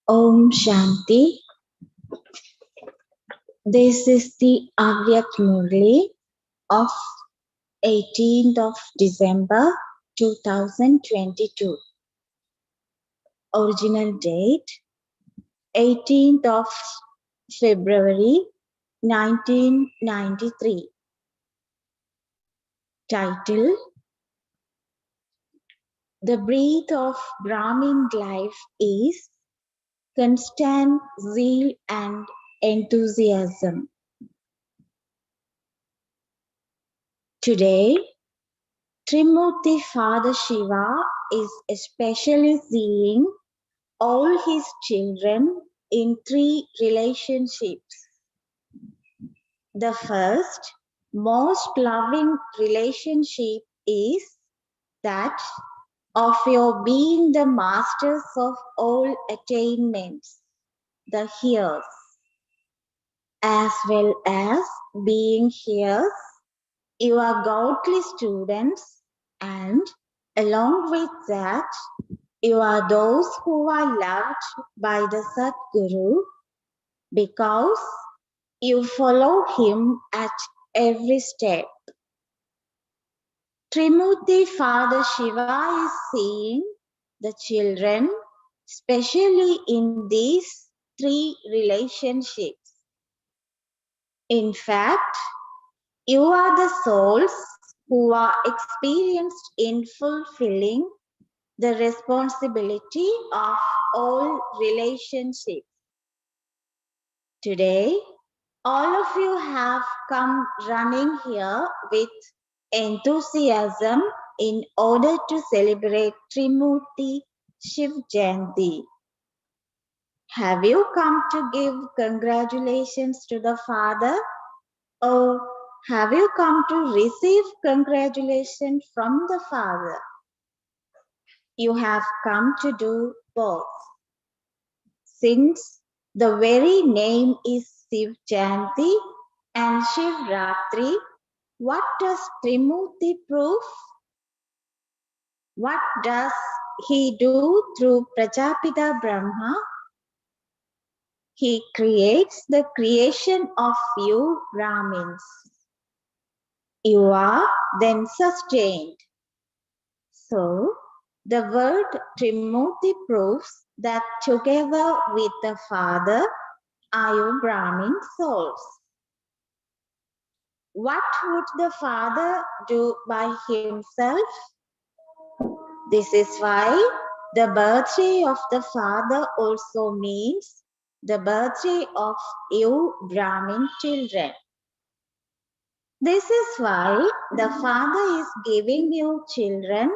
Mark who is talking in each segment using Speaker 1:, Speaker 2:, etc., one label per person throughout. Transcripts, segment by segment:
Speaker 1: Om Shanti. This is the Avyak Murli of 18th of December 2022. Original date 18th of February 1993. Title: The breath of Brahmin life is constant zeal and enthusiasm. Today, Trimurti Father Shiva is especially seeing all his children in three relationships. The first, most loving relationship is that of your being the masters of all attainments, the hears, as well as being hears. You are godly students, and along with that, you are those who are loved by the Sadguru because you follow him at every step. Trimurti Father Shiva is seeing the children, especially in these three relationships. In fact, you are the souls who are experienced in fulfilling the responsibility of all relationships. Today, all of you have come running here with enthusiasm in order to celebrate Trimurti Shiv Jayanti. Have you come to give congratulations to the Father, or have you come to receive congratulations from the Father? You have come to do both. Since the very name is Shiv Jayanti and Shivratri, what does Trimurti prove? What does he do through Prajapita Brahma? He creates the creation of you Brahmins. You are then sustained. So, the word Trimurti proves that together with the Father are you Brahmin souls. What would the Father do by himself? This is why the birthday of the Father also means the birthday of you Brahmin children. This is why the Father is giving you children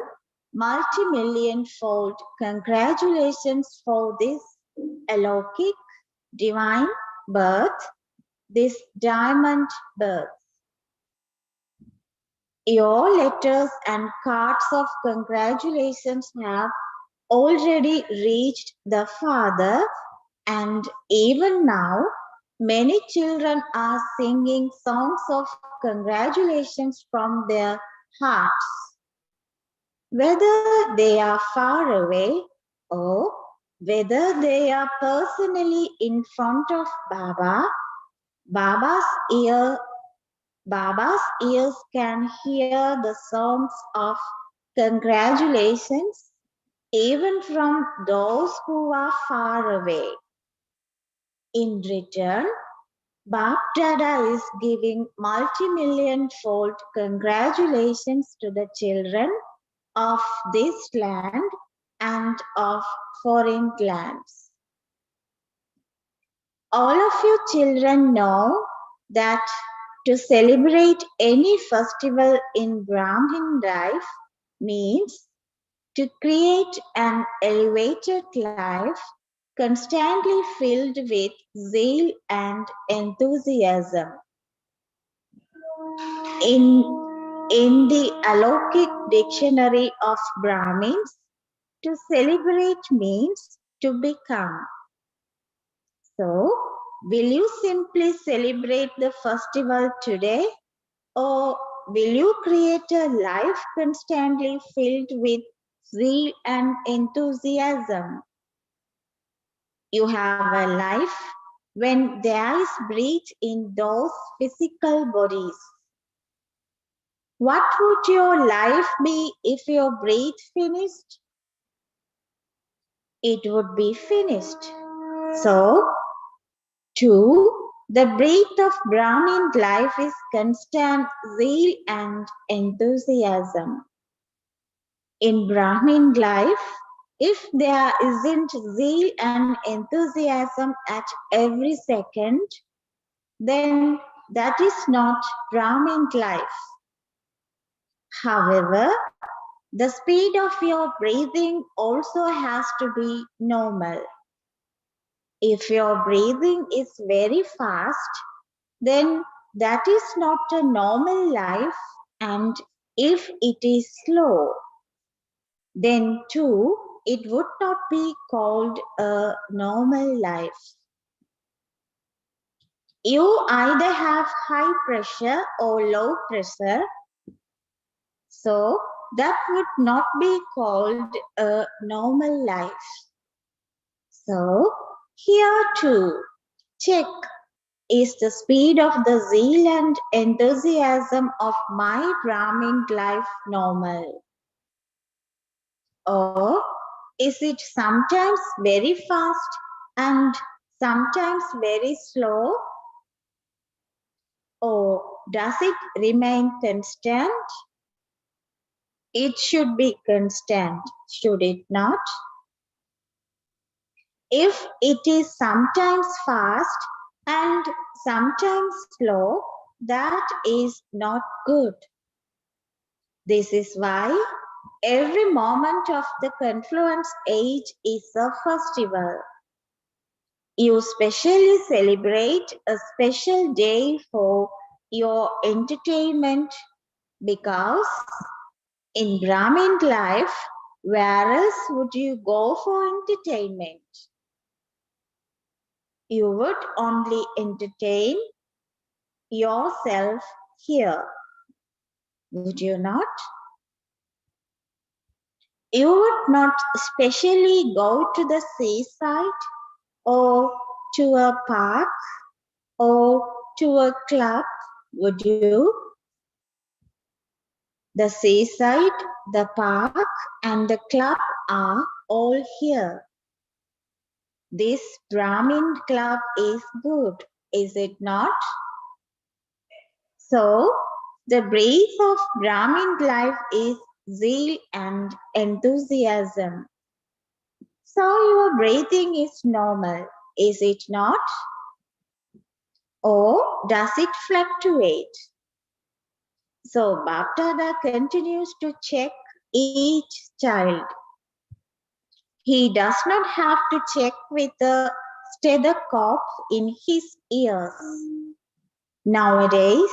Speaker 1: multi-million-fold congratulations for this alaukic divine birth, this diamond birth. Your letters and cards of congratulations have already reached the Father, and even now many children are singing songs of congratulations from their hearts. Whether they are far away or whether they are personally in front of Baba, Baba's ears can hear the songs of congratulations even from those who are far away. In return, Bap Dada is giving multi-million-fold congratulations to the children of this land and of foreign lands. All of you children know that to celebrate any festival in Brahmin life means to create an elevated life constantly filled with zeal and enthusiasm. In the Alaukic Dictionary of Brahmins, to celebrate means to become. So, will you simply celebrate the festival today, or will you create a life constantly filled with zeal and enthusiasm? You have a life when there is breath in those physical bodies. What would your life be if your breath finished? It would be finished. So, 2. The breath of Brahmin life is constant zeal and enthusiasm. In Brahmin life, if there isn't zeal and enthusiasm at every second, then that is not Brahmin life. However, the speed of your breathing also has to be normal. If your breathing is very fast, then that is not a normal life, and if it is slow, then too it would not be called a normal life. You either have high pressure or low pressure, so that would not be called a normal life. So here too, check, is the speed of the zeal and enthusiasm of my Brahmin life normal? Or is it sometimes very fast and sometimes very slow? Or does it remain constant? It should be constant, should it not? If it is sometimes fast and sometimes slow, that is not good. This is why every moment of the confluence age is a festival. You specially celebrate a special day for your entertainment because in Brahmin life, where else would you go for entertainment? You would only entertain yourself here, would you not? You would not specially go to the seaside or to a park or to a club, would you? The seaside, the park, and the club are all here. This Brahmin club is good, is it not? So, the breath of Brahmin life is zeal and enthusiasm. So, your breathing is normal, is it not? Or does it fluctuate? So, Bapdada continues to check each child. He does not have to check with a stethoscope in his ears. Nowadays,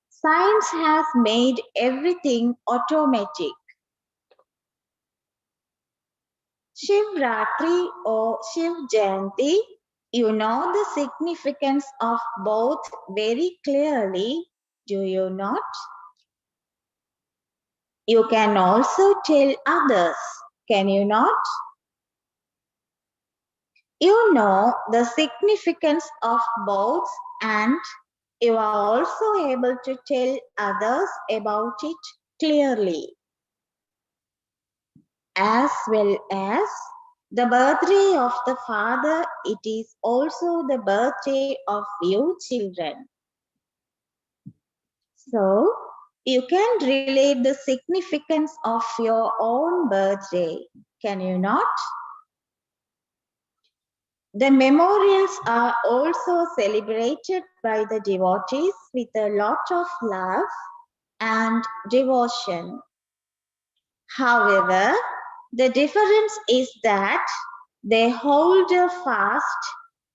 Speaker 1: science has made everything automatic. Shivratri or Shiv Jayanti, you know the significance of both very clearly, do you not? You can also tell others, can you not? You know the significance of both and you are also able to tell others about it clearly. As well as the birthday of the father, it is also the birthday of you children. So, you can relate the significance of your own birthday, can you not? The memorials are also celebrated by the devotees with a lot of love and devotion. However, the difference is that they hold a fast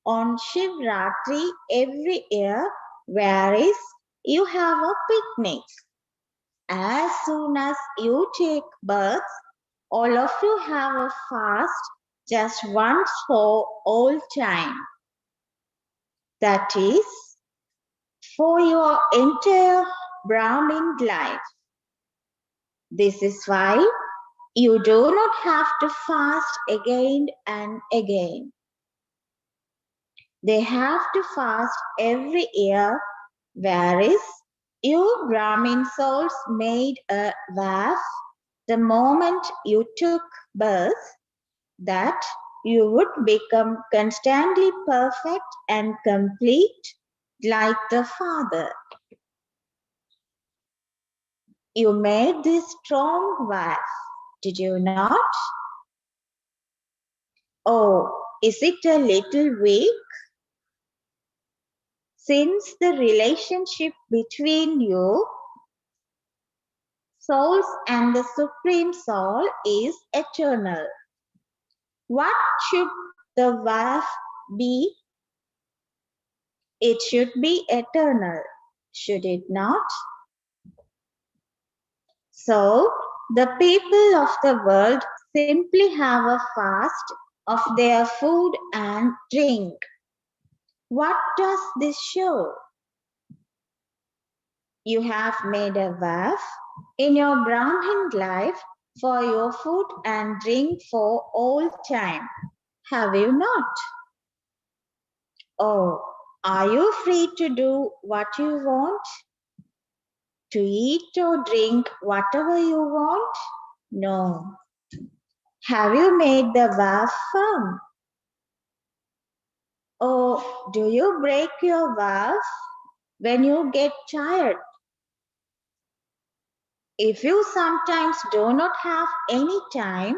Speaker 1: on Shivratri every year, whereas you have a picnic. As soon as you take birth, all of you have a fast just once for all time. That is, for your entire Brahmin life. This is why you do not have to fast again and again. They have to fast every year, whereas you Brahmin souls made a vow the moment you took birth that you would become constantly perfect and complete like the Father. You made this strong vow, did you not? Oh, is it a little weak? Since the relationship between you souls and the Supreme Soul is eternal, what should the vow be? It should be eternal, should it not? So, the people of the world simply have a fast of their food and drink. What does this show? You have made a vow in your Brahmin life for your food and drink for all time. Have you not? Oh, are you free to do what you want? To eat or drink whatever you want? No. Have you made the vow firm? Or do you break your vows when you get tired? If you sometimes do not have any time,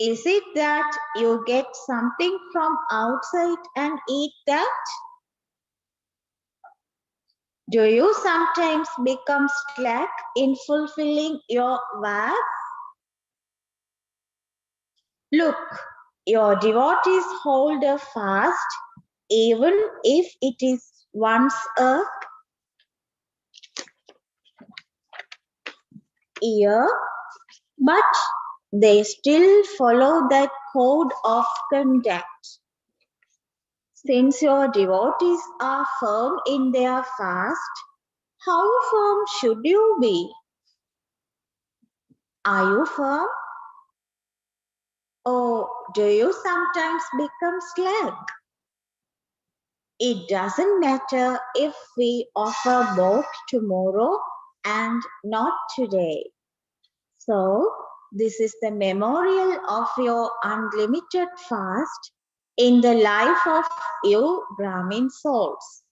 Speaker 1: is it that you get something from outside and eat that? Do you sometimes become slack in fulfilling your vows? Look, your devotees hold a fast even if it is once a year, but they still follow that code of conduct. Since your devotees are firm in their fast, how firm should you be? Are you firm? Or do you sometimes become slack? It doesn't matter if we offer both tomorrow and not today. So, this is the memorial of your unlimited fast in the life of you Brahmin souls.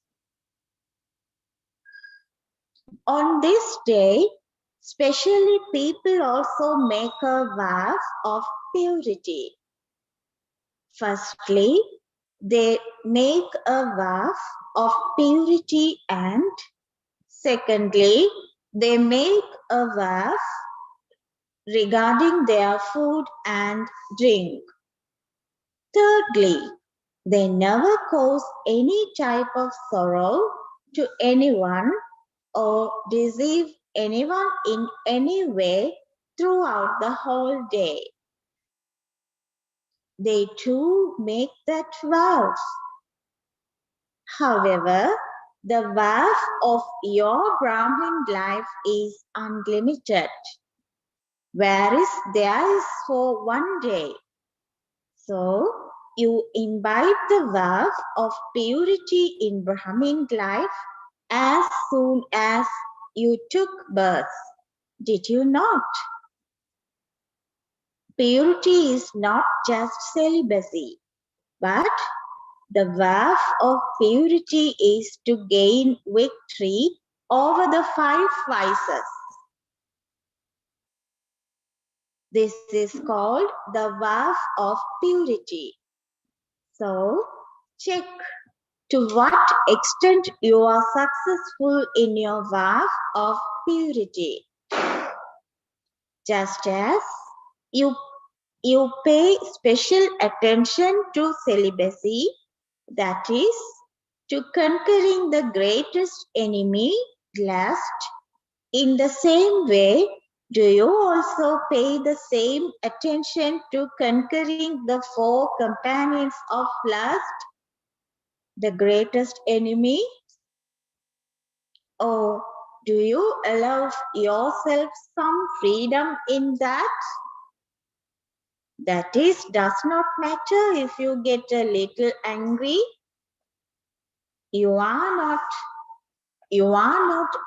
Speaker 1: On this day, specially people also make a vow of purity. Firstly, they make a vow of purity, and secondly, they make a vow regarding their food and drink. Thirdly, they never cause any type of sorrow to anyone or deceive anyone in any way throughout the whole day. They too make that vow. However, the vow of your Brahmin life is unlimited, whereas theirs for one day. So, you imbibe the vow of purity in Brahmin life as soon as you took birth, did you not? Purity is not just celibacy, but the vow of purity is to gain victory over the 5 vices. This is called the vow of purity. So, check to what extent you are successful in your vow of purity. Just as you pay special attention to celibacy, that is, to conquering the greatest enemy, lust, in the same way, do you also pay the same attention to conquering the 4 companions of lust, the greatest enemy? Or do you allow yourself some freedom in that? That is, does not matter if you get a little angry. You are not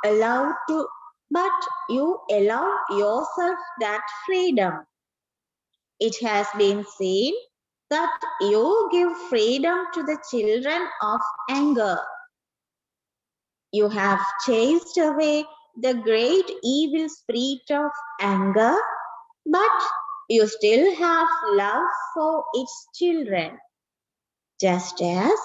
Speaker 1: allowed to, but you allow yourself that freedom. It has been seen that you give freedom to the children of anger. You have chased away the great evil spirit of anger, but you still have love for its children. Just as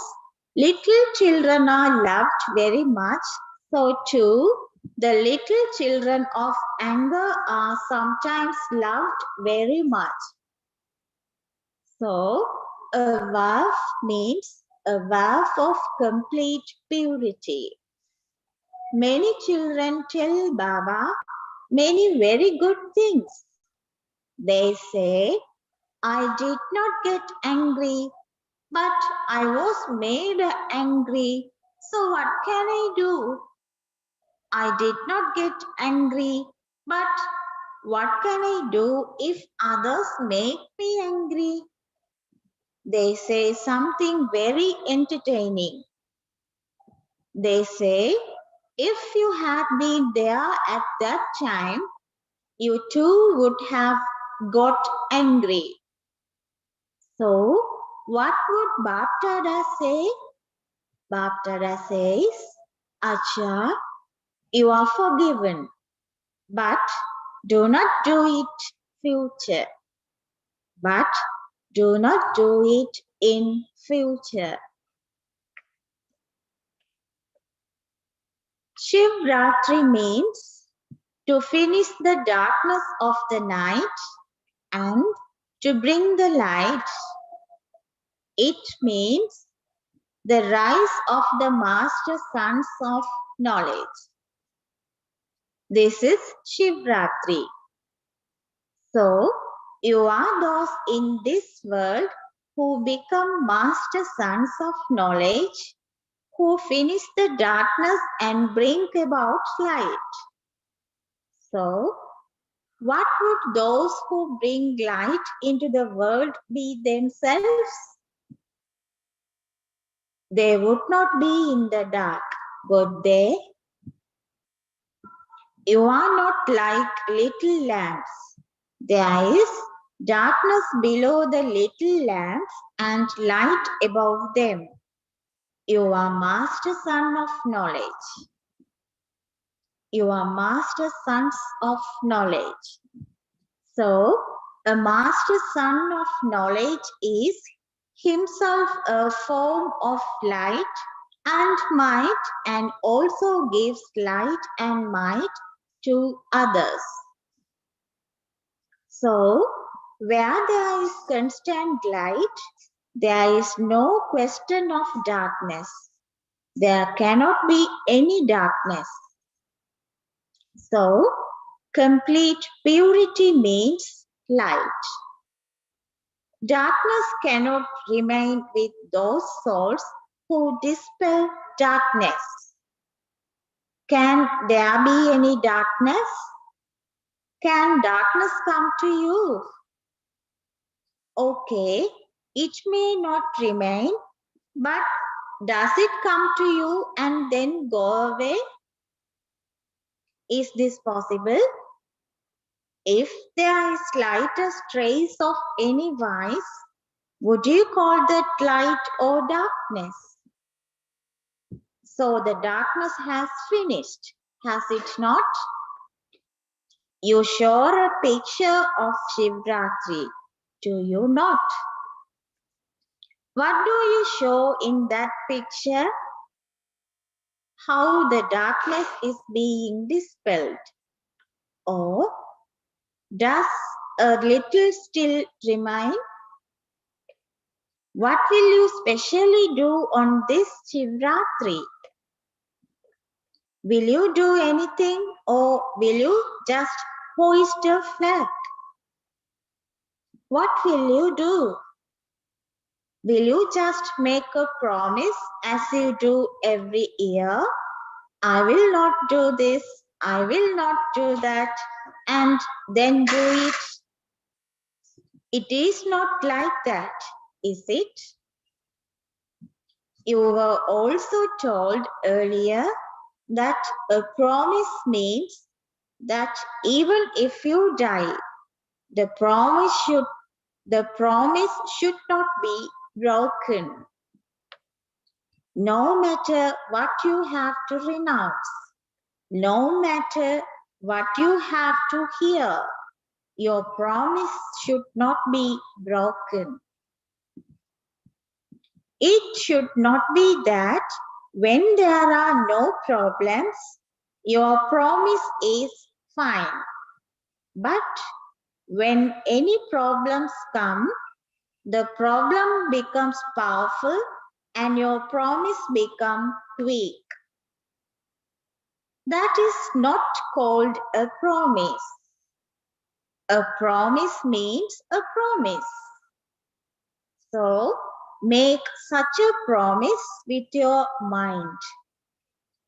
Speaker 1: little children are loved very much, so too the little children of anger are sometimes loved very much. So a vow means a vow of complete purity. Many children tell Baba many very good things. They say, I did not get angry, but I was made angry. So what can I do? I did not get angry, but what can I do if others make me angry? They say something very entertaining. They say, if you had been there at that time, you too would have got angry. So, what would Baptada say? Baptada says, Acha, you are forgiven, but do not do it future. But do not do it in future. Shivratri means to finish the darkness of the night and to bring the light. It means the rise of the master sons of knowledge. This is Shivratri. So, you are those in this world who become master sons of knowledge, who finish the darkness and bring about light. So, what would those who bring light into the world be themselves? They would not be in the dark, would they? You are not like little lamps. There is darkness below the little lamps and light above them. You are master son of knowledge. You are master sons of knowledge. So, a master son of knowledge is himself a form of light and might, and also gives light and might to others. So, where there is constant light, there is no question of darkness. There cannot be any darkness. So, complete purity means light. Darkness cannot remain with those souls who dispel darkness. Can there be any darkness? Can darkness come to you? Okay, it may not remain, but does it come to you and then go away? Is this possible? If there is slightest trace of any vice, would you call that light or darkness? So the darkness has finished, has it not? You show a picture of Shivratri, do you not? What do you show in that picture? How the darkness is being dispelled. Or does a little still remain? What will you specially do on this Shivratri? Will you do anything or will you just hoist a flag? What will you do? Will you just make a promise as you do every year? I will not do this, I will not do that, and then do it. It is not like that, is it? You were also told earlier that a promise means that even if you die, the promise should not be broken. No matter what you have to renounce, no matter what you have to hear, your promise should not be broken. It should not be that when there are no problems, your promise is fine. But when any problems come, the problem becomes powerful and your promise becomes weak. That is not called a promise. A promise means a promise. So, make such a promise with your mind,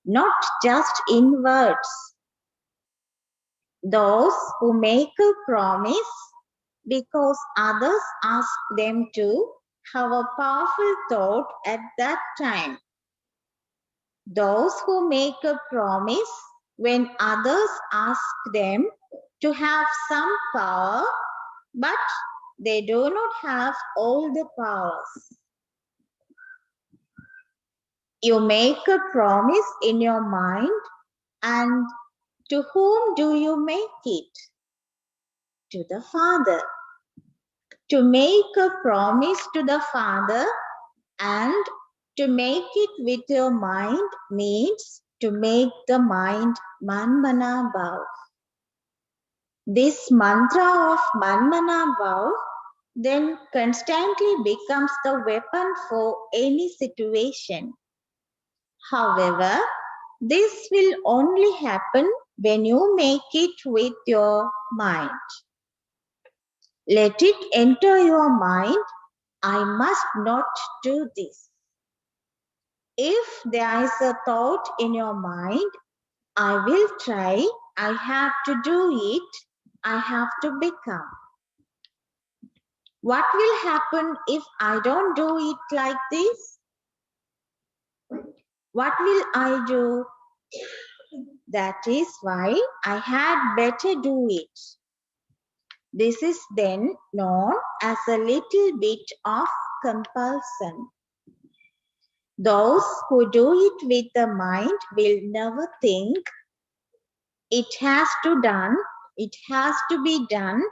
Speaker 1: not just in words. Those who make a promise because others ask them to have a powerful thought at that time. Those who make a promise when others ask them to have some power, but they do not have all the powers. You make a promise in your mind, and to whom do you make it? To the Father. To make a promise to the Father and to make it with your mind means to make the mind Manmana Bhav. This mantra of Manmana Bhav then constantly becomes the weapon for any situation. However, this will only happen when you make it with your mind. Let it enter your mind, I must not do this. If there is a thought in your mind, I will try, I have to do it, I have to become. What will happen if I don't do it like this? What will I do? That is why I had better do it. This is then known as a little bit of compulsion. Those who do it with the mind will never think it has to done, it has to be done,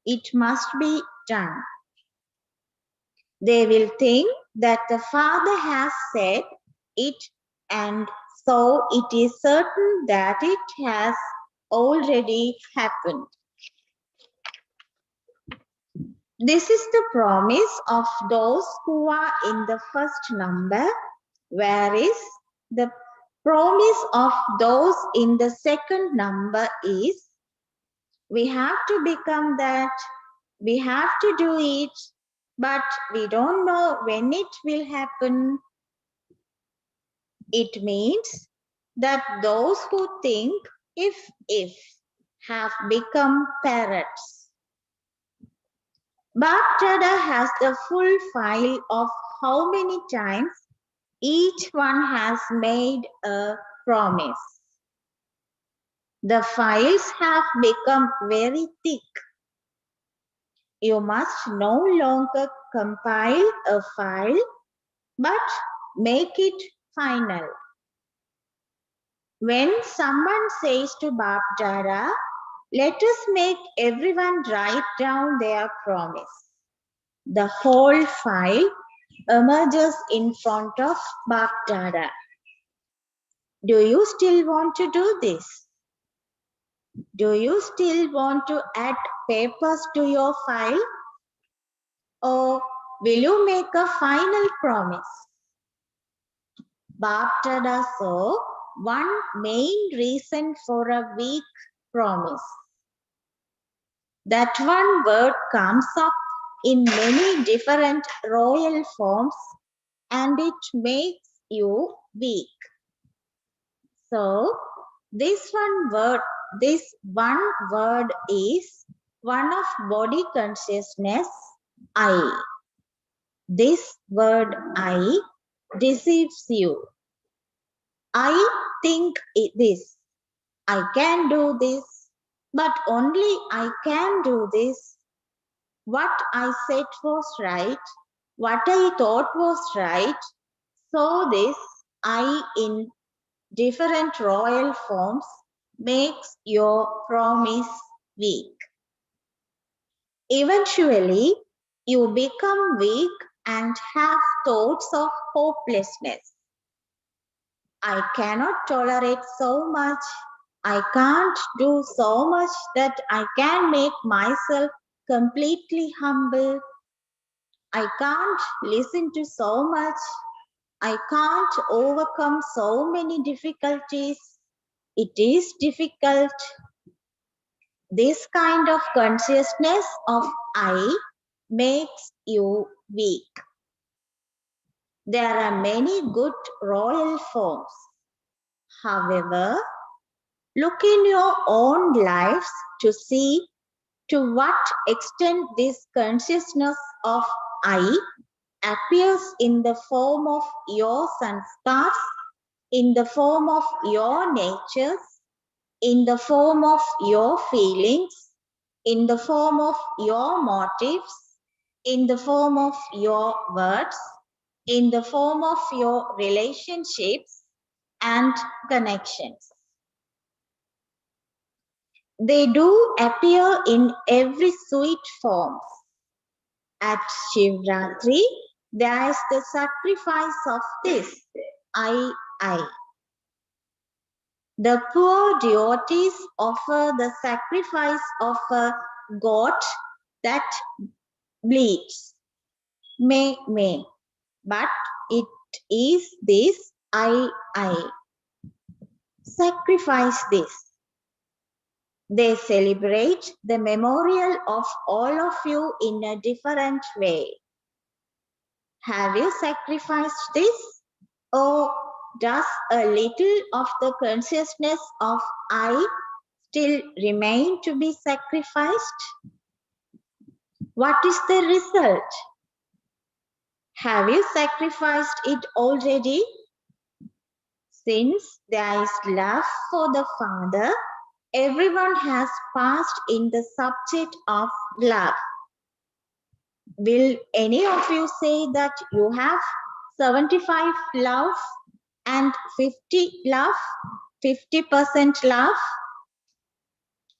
Speaker 1: it must be done. They will think that the Father has said it, and so it is certain that it has already happened. This is the promise of those who are in the first number, whereas the promise of those in the second number is we have to become that, we have to do it, but we don't know when it will happen. It means that those who think if have become parrots. Bhaktada has the full file of how many times each one has made a promise. The files have become very thick. You must no longer compile a file, but make it final. When someone says to Bhaktada, let us make everyone write down their promise, the whole file emerges in front of Bhaktada. Do you still want to do this? Do you still want to add papers to your file? Or will you make a final promise? Bhaktada saw one main reason for a weak promise. That one word comes up in many different royal forms and it makes you weak. So, this one word is one of body consciousness, I. This word I deceives you. I think this. I can do this, but only I can do this. What I said was right, what I thought was right. So this I in different royal forms makes your promise weak. Eventually, you become weak and have thoughts of hopelessness. I cannot tolerate so much. I can't do so much that I can make myself completely humble. I can't listen to so much. I can't overcome so many difficulties. It is difficult. This kind of consciousness of I makes you weak. There are many good royal forms. However, look in your own lives to see to what extent this consciousness of I appears in the form of your sanskars, in the form of your natures, in the form of your feelings, in the form of your motives, in the form of your words, in the form of your relationships and connections. They do appear in every sweet form. At Shivratri, there is the sacrifice of this, I. The poor devotees offer the sacrifice of a goat that bleeds, may, but it is this, I. Sacrifice this. They celebrate the memorial of all of you in a different way. Have you sacrificed this? Or does a little of the consciousness of I still remain to be sacrificed? What is the result? Have you sacrificed it already? Since there is love for the Father, everyone has passed in the subject of love. Will any of you say that you have 75 love and 50 love, 50% love?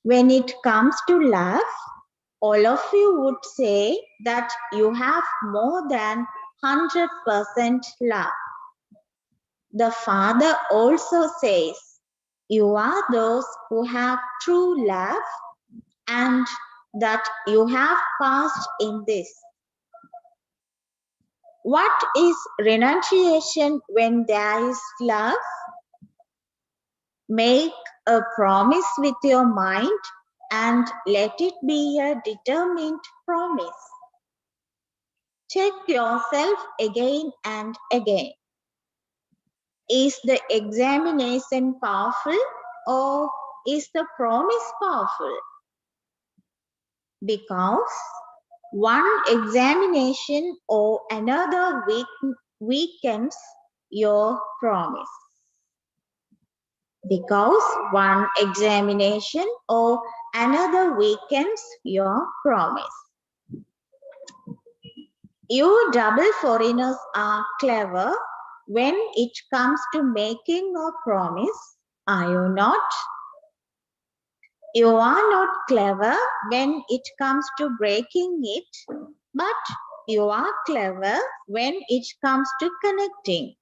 Speaker 1: When it comes to love, all of you would say that you have more than 100% love. The Father also says, you are those who have true love and that you have passed in this. What is renunciation when there is love? Make a promise with your mind and let it be a determined promise. Check yourself again and again. Is the examination powerful or is the promise powerful? Because one examination or another weakens your promise. Because one examination or another weakens your promise. You double foreigners are clever when it comes to making a promise, are you not? You are not clever when it comes to breaking it, but you are clever when it comes to connecting.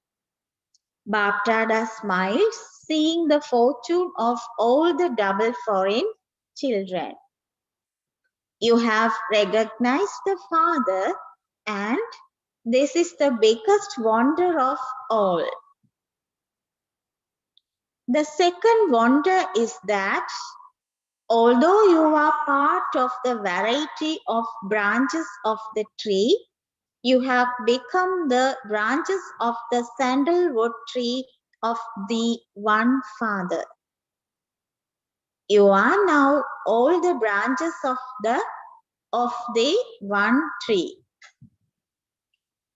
Speaker 1: Baptada smiles, seeing the fortune of all the double foreign children. You have recognized the Father, and this is the biggest wonder of all. The second wonder is that although you are part of the variety of branches of the tree, you have become the branches of the sandalwood tree of the one Father. You are now all the branches of the one tree.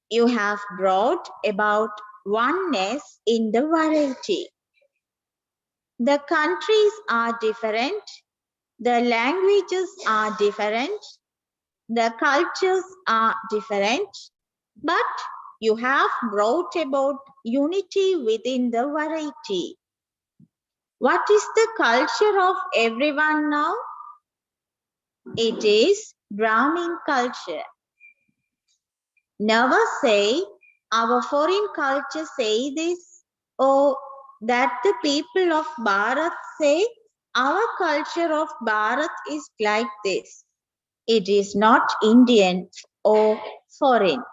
Speaker 1: You have brought about oneness in the variety. The countries are different, the languages are different, the cultures are different, but you have brought about unity within the variety. What is the culture of everyone now? It is Brahmin culture. Never say, our foreign culture say this, or that the people of Bharat say, our culture of Bharat is like this. It is not Indian or foreign,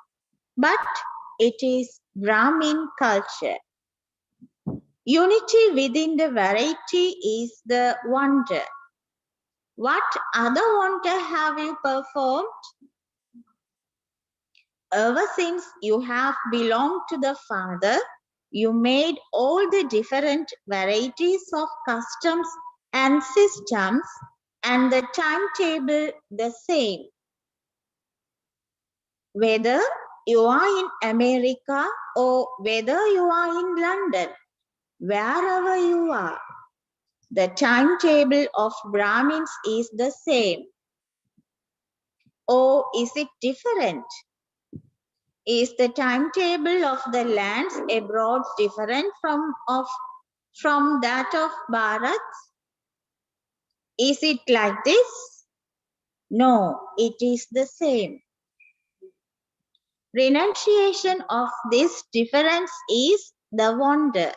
Speaker 1: but it is Brahmin culture. Unity within the variety is the wonder. What other wonder have you performed? Ever since you have belonged to the Father, you made all the different varieties of customs and systems and the timetable the same. Whether you are in America or whether you are in London, wherever you are, the timetable of Brahmins is the same. Or is it different? Is the timetable of the lands abroad different from that of Bharat? Is it like this? No, it is the same. Renunciation of this difference is the wonder.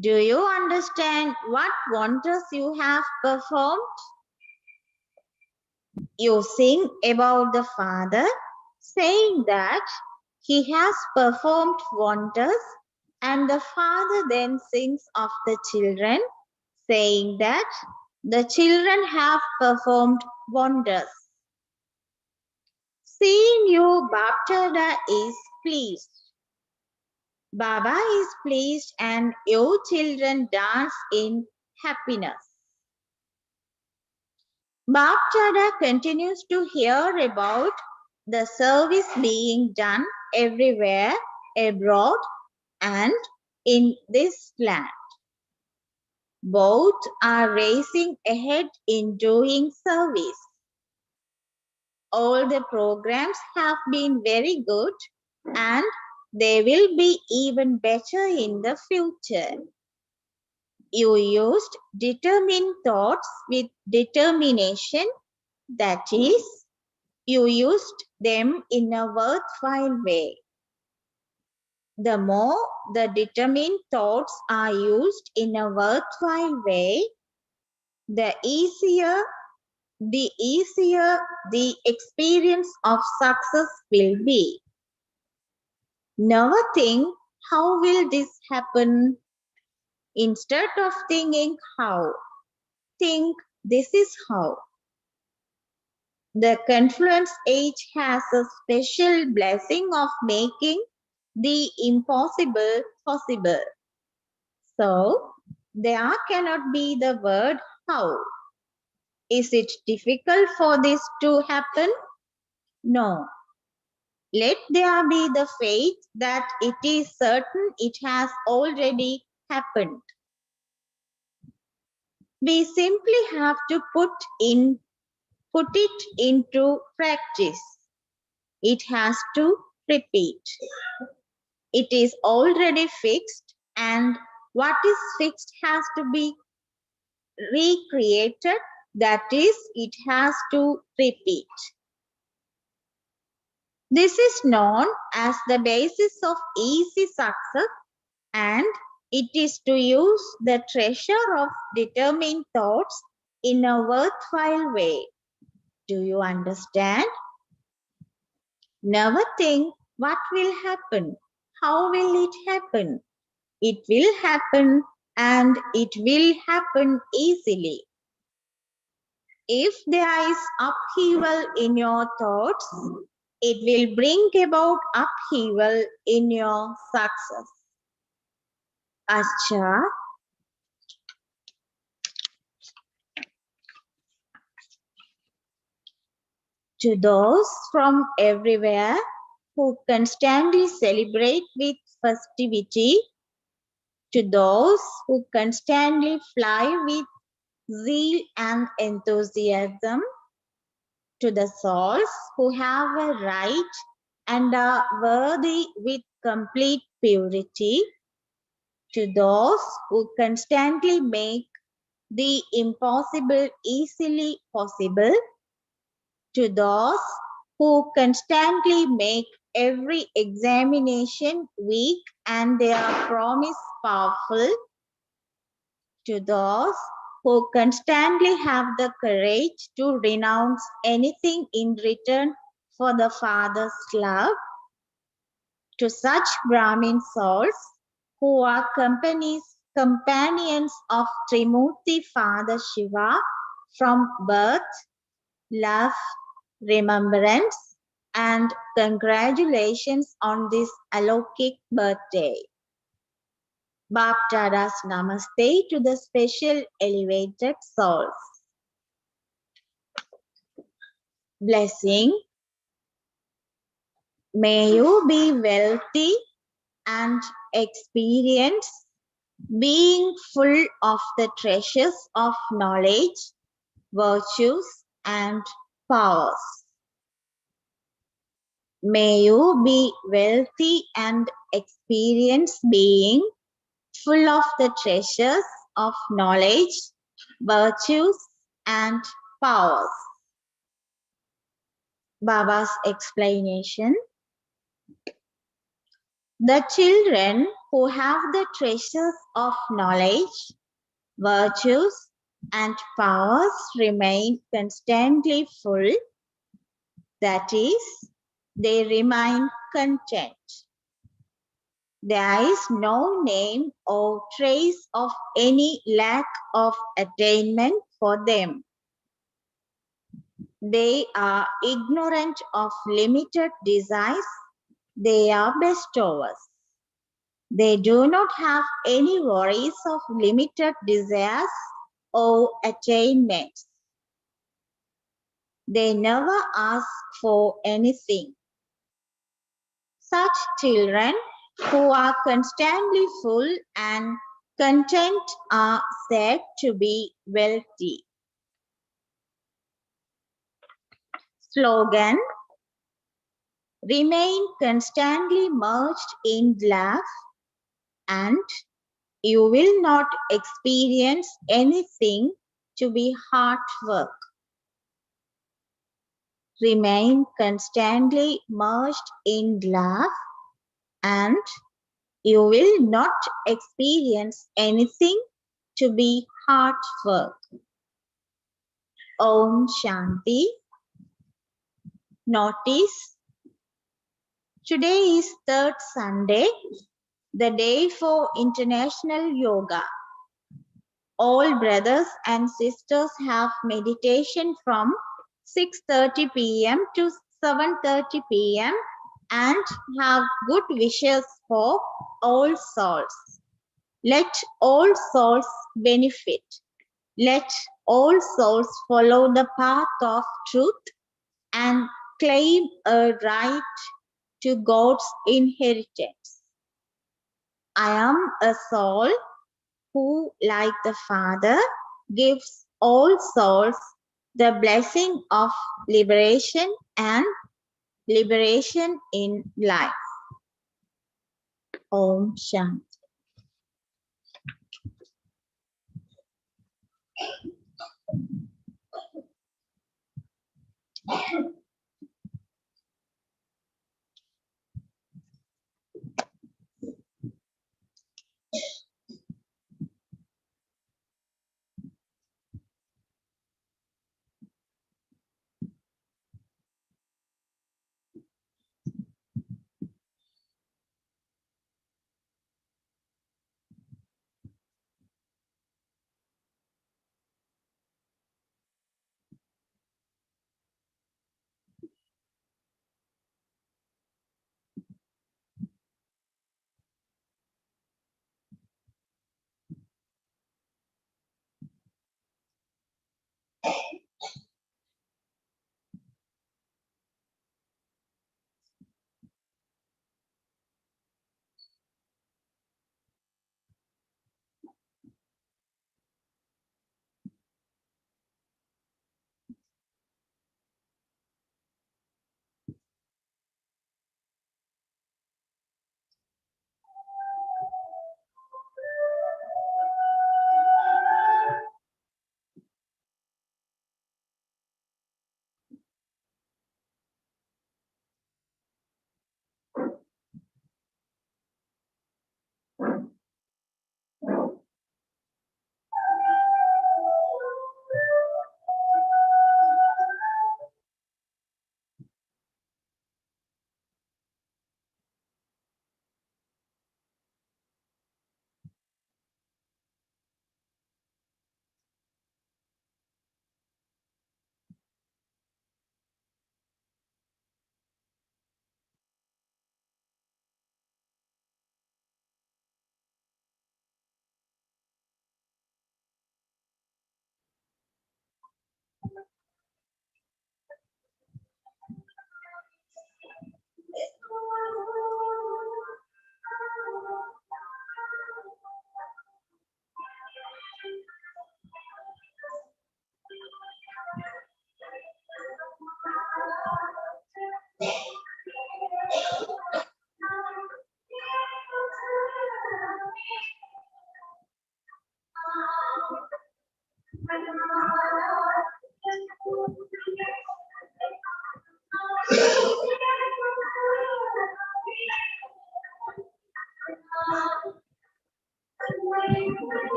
Speaker 1: Do you understand what wonders you have performed? You sing about the Father, saying that he has performed wonders, and the Father then sings of the children, saying that the children have performed wonders. Seeing you, Baptada is pleased. Baba is pleased and your children dance in happiness. Baptada continues to hear about the service being done everywhere abroad and in this land. Both are racing ahead in doing service. All the programs have been very good and they will be even better in the future. You used determined thoughts with determination, that is, you used them in a worthwhile way. The more the determined thoughts are used in a worthwhile way, the easier the experience of success will be. Never think, how will this happen? Instead of thinking how, think, this is how. The confluence age has a special blessing of making the impossible possible. So, there cannot be the word how. Is it difficult for this to happen? No. Let there be the faith that it is certain it has already happened. We simply have to put it into practice. It has to repeat. It is already fixed, and what is fixed has to be recreated. That is, it has to repeat. This is known as the basis of easy success, and it is to use the treasure of determined thoughts in a worthwhile way. Do you understand? Never think what will happen. How will it happen? It will happen, and it will happen easily. If there is upheaval in your thoughts, it will bring about upheaval in your success. Acha. To those from everywhere who constantly celebrate with festivity, to those who constantly fly with zeal and enthusiasm, to the souls who have a right and are worthy with complete purity, to those who constantly make the impossible easily possible, to those who constantly make every examination weak and their promise powerful, to those who constantly have the courage to renounce anything in return for the Father's love, to such Brahmin souls who are companions of Trimurti Father Shiva from birth, love, remembrance, and congratulations on this alokik birthday. Bhaktadas Namaste to the special elevated souls. Blessing. May you be wealthy and experience being full of the treasures of knowledge, virtues, and powers. May you be wealthy and experience being full of the treasures of knowledge, virtues, and powers. Baba's explanation. The children who have the treasures of knowledge, virtues, and powers remain constantly full. That is, they remain content. There is no name or trace of any lack of attainment for them. They are ignorant of limited desires. They are bestowers. They do not have any worries of limited desires or attainments. They never ask for anything. Such children who are constantly full and content are said to be wealthy. Slogan. Remain constantly merged in love and you will not experience anything to be hard work. Remain constantly merged in love and you will not experience anything to be hard work. Om Shanti. Notice, today is third Sunday, the day for International Yoga. All brothers and sisters have meditation from 6:30 p.m. to 7:30 p.m. and have good wishes for all souls. Let all souls benefit. Let all souls follow the path of truth and claim a right to God's inheritance. I am a soul who, like the Father, gives all souls the blessing of liberation and liberation in life. Om Shanti.